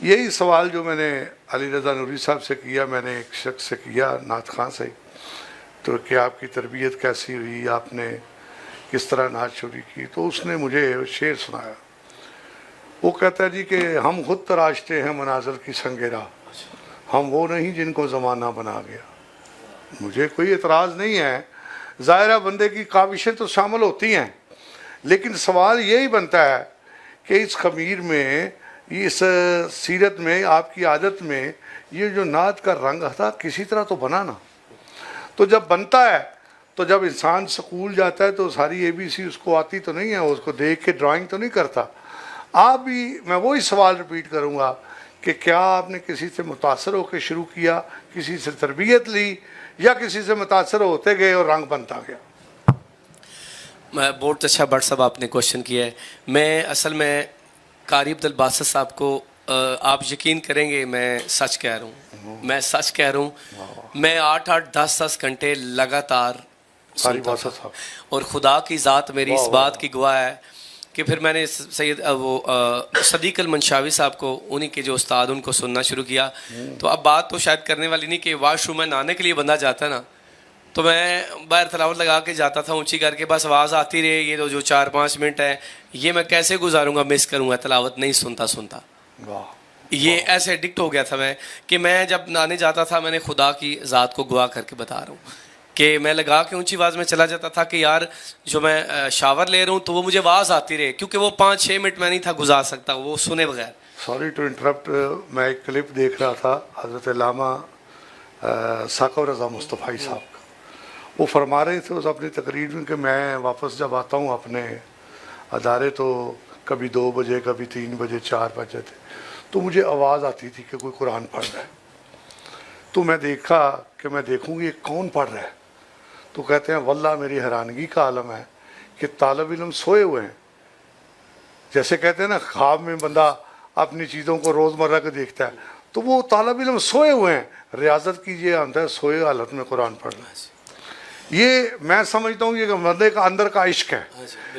یہی سوال جو میں نے علی رضا نوری صاحب سے کیا، میں نے ایک شخص سے کیا، نعت خواں سے، تو کہ آپ کی تربیت کیسی ہوئی، آپ نے کس طرح نعت شروع کی، تو اس نے مجھے شعر سنایا. وہ کہتا ہے جی کہ ہم خود تراشتے ہیں مناظر کی سنگ راہ، ہم وہ نہیں جن کو زمانہ بنا گیا. مجھے کوئی اعتراض نہیں ہے، ظاہرہ بندے کی کاوشیں تو شامل ہوتی ہیں، لیکن سوال یہی بنتا ہے کہ اس خمیر میں، اس سیرت میں، آپ کی عادت میں یہ جو نعت کا رنگ تھا کسی طرح تو بنا نا. تو جب بنتا ہے، تو جب انسان سکول جاتا ہے تو ساری اے بی سی اس کو آتی تو نہیں ہے، اس کو دیکھ کے ڈرائنگ تو نہیں کرتا. آپ بھی، میں وہی سوال رپیٹ کروں گا کہ کیا آپ نے کسی سے متاثر ہو کے شروع کیا، کسی سے تربیت لی، یا کسی سے متاثر ہوتے گئے اور رنگ بنتا گیا؟ بہت اچھا بٹ صاحب آپ نے کوشچن کیا ہے. میں اصل میں قاری عبد الباسط صاحب کو آپ یقین کریں گے، میں سچ کہہ رہا ہوں، میں سچ کہہ رہا ہوں، میں 8-10 گھنٹے لگاتار قاری سنتا تھا، باسط صاحب. اور خدا کی ذات میری واہ اس واہ بات کی گواہ ہے کہ پھر میں نے سید وہ صدیق المنشاوی صاحب کو، انہی کے جو استاد، ان کو سننا شروع کیا. تو اب بات تو شاید کرنے والی نہیں کہ واش روم میں نہانے کے لیے بندہ جاتا ہے نا، تو میں باہر تلاوت لگا کے جاتا تھا اونچی کر کے، بس آواز آتی رہے، یہ تو جو 4-5 منٹ ہے یہ میں کیسے گزاروں گا، مس کروں گا تلاوت نہیں سنتا. واہ. یہ ایسے ایڈکٹ ہو گیا تھا میں کہ میں جب نہانے جاتا تھا، میں نے خدا کی ذات کو گواہ کر کے بتا رہا ہوں کہ میں لگا کے اونچی آواز میں چلا جاتا تھا کہ یار جو میں شاور لے رہا ہوں تو وہ مجھے آواز آتی رہے، کیونکہ وہ 5-6 منٹ میں نہیں تھا گزار سکتا وہ سنے بغیر. سوری ٹو انٹرپٹ، میں ایک کلپ دیکھ رہا تھا حضرت علامہ ثاقب رضا مصطفی صاحب کا. وہ فرما رہے تھے اس اپنی تقریر میں کہ میں واپس جب آتا ہوں اپنے ادارے تو کبھی 2 بجے، کبھی 3 بجے، 4 بجے تھے، تو مجھے آواز آتی تھی کہ کوئی قرآن پڑھ رہا ہے. تو میں دیکھا کہ میں دیکھوں گی یہ کون پڑھ رہا ہے. تو کہتے ہیں واللہ میری حیرانگی کا عالم ہے کہ طالب علم سوئے ہوئے ہیں. جیسے کہتے ہیں نا خواب میں بندہ اپنی چیزوں کو روزمرہ کے دیکھتا ہے، تو وہ طالب علم سوئے ہوئے ہیں. ریاضت کیجئے، آتا ہے سوئے حالت میں قرآن پڑھنا. یہ میں سمجھتا ہوں یہ بندے کا اندر کا عشق ہے،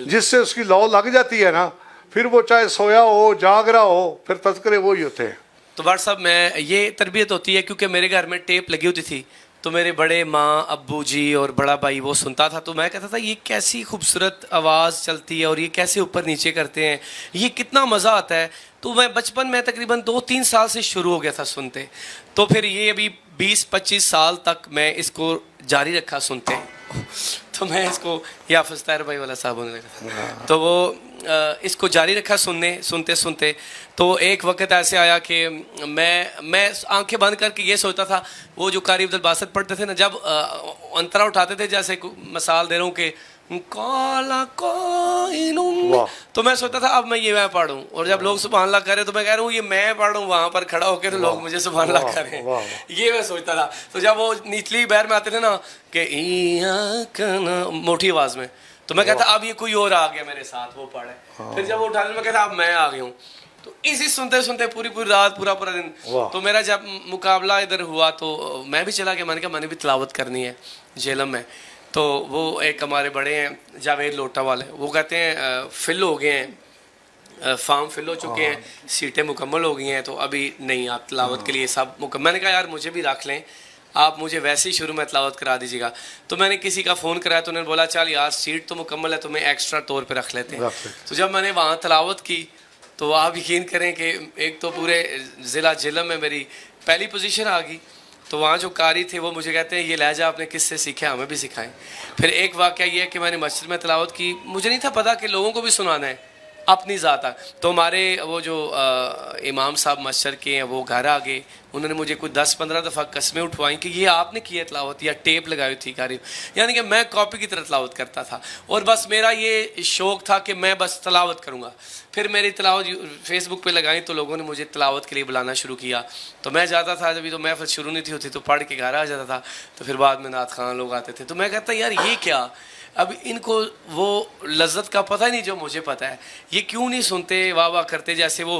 جس سے اس کی لو لگ جاتی ہے نا، پھر وہ چاہے سویا ہو، جاگ رہا ہو، پھر تذکرے وہی ہوتے ہیں. تو بٹ صاحب میں یہ تربیت ہوتی ہے کیونکہ میرے گھر میں ٹیپ لگی ہوتی تھی، تو میرے بڑے ماں، ابو جی اور بڑا بھائی وہ سنتا تھا، تو میں کہتا تھا یہ کیسی خوبصورت آواز چلتی ہے اور یہ کیسے اوپر نیچے کرتے ہیں، یہ کتنا مزہ آتا ہے. تو میں بچپن میں تقریباً 2-3 سال سے شروع ہو گیا تھا سنتے. تو پھر یہ ابھی 20-25 سال تک میں اس کو جاری رکھا سنتے. تو میں اس کو یہ حافظ طاہر بھائی والا صاحب ہونے لگا تھا، تو وہ اس کو جاری رکھا سنتے. تو ایک وقت ایسے آیا کہ میں آنکھیں بند کر کے یہ سوچتا تھا، وہ جو قاری عبد الباسط پڑھتے تھے نا، جب انترا اٹھاتے تھے، جیسے مثال دے رہا ہوں کہ کالا کوئنوں، تو میں سوچتا تھا اب میں پڑھوں، اور جب لوگ سبحان اللہ کر رہے تو میں کہہ رہا ہوں یہ میں پڑھ رہا ہوں وہاں پر کھڑا ہو کے، تو لوگ مجھے سبحان اللہ کر رہے ہیں، یہ میں سوچتا تھا. تو جب وہ نیچلی بیر میں آتے تھے نا کہ موٹی آواز میں، تو میں کہتا اب یہ کوئی اور آ گیا میرے ساتھ وہ پڑھے. پھر جب وہ اٹھا میں کہتا اب میں آ گیا ہوں. تو اسی سنتے پوری رات پورا دن. تو میرا جب مقابلہ ادھر ہوا تو میں بھی چلا گیا، میں نے کہا میں نے بھی تلاوت کرنی ہے جیلم میں. تو وہ ایک ہمارے بڑے ہیں جاوید لوٹا والے، وہ کہتے ہیں فل ہو گئے ہیں، فارم فل ہو چکے ہیں، سیٹیں مکمل ہو گئی ہیں، تو ابھی نہیں آپ تلاوت کے لیے سب مکمل. میں نے کہا یار مجھے بھی رکھ لیں، آپ مجھے ویسے ہی شروع میں تلاوت کرا دیجیے گا. تو میں نے کسی کا فون کرایا تو انہوں نے بولا چل یار سیٹ تو مکمل ہے، تو میں ایکسٹرا طور پہ رکھ لیتے ہیں. تو جب میں نے وہاں تلاوت کی تو آپ یقین کریں کہ ایک تو پورے ضلع جہلم میں میری پہلی پوزیشن آ گئی. تو وہاں جو قاری تھے وہ مجھے کہتے ہیں یہ لہجہ آپ نے کس سے سیکھا، ہمیں بھی سکھائیں. پھر ایک واقعہ یہ ہے کہ میں نے مسجد میں تلاوت کی، مجھے نہیں تھا پتا کہ لوگوں کو بھی سنانا ہے، اپنی ذات. تو ہمارے وہ جو امام صاحب مسجد کے ہیں وہ گھر آ گئے، انہوں نے مجھے کوئی 10-15 دفعہ قسمیں اٹھوائیں کہ یہ آپ نے کی ہے تلاوت، یا ٹیپ لگائی تھی قاری. یعنی کہ میں کاپی کی طرح تلاوت کرتا تھا، اور بس میرا یہ شوق تھا کہ میں بس تلاوت کروں گا. پھر میری تلاوت فیس بک پہ لگائیں تو لوگوں نے مجھے تلاوت کے لیے بلانا شروع کیا. تو میں جاتا تھا، جبھی تو محفل شروع نہیں تھی ہوتی تو پڑھ کے گھر آ جاتا تھا. تو پھر بعد میں نعت خواں لوگ آتے تھے، تو میں کہتا یار یہ کیا، اب ان کو وہ لذت کا پتہ ہی نہیں جو مجھے پتہ ہے، یہ کیوں نہیں سنتے واہ واہ کرتے. جیسے وہ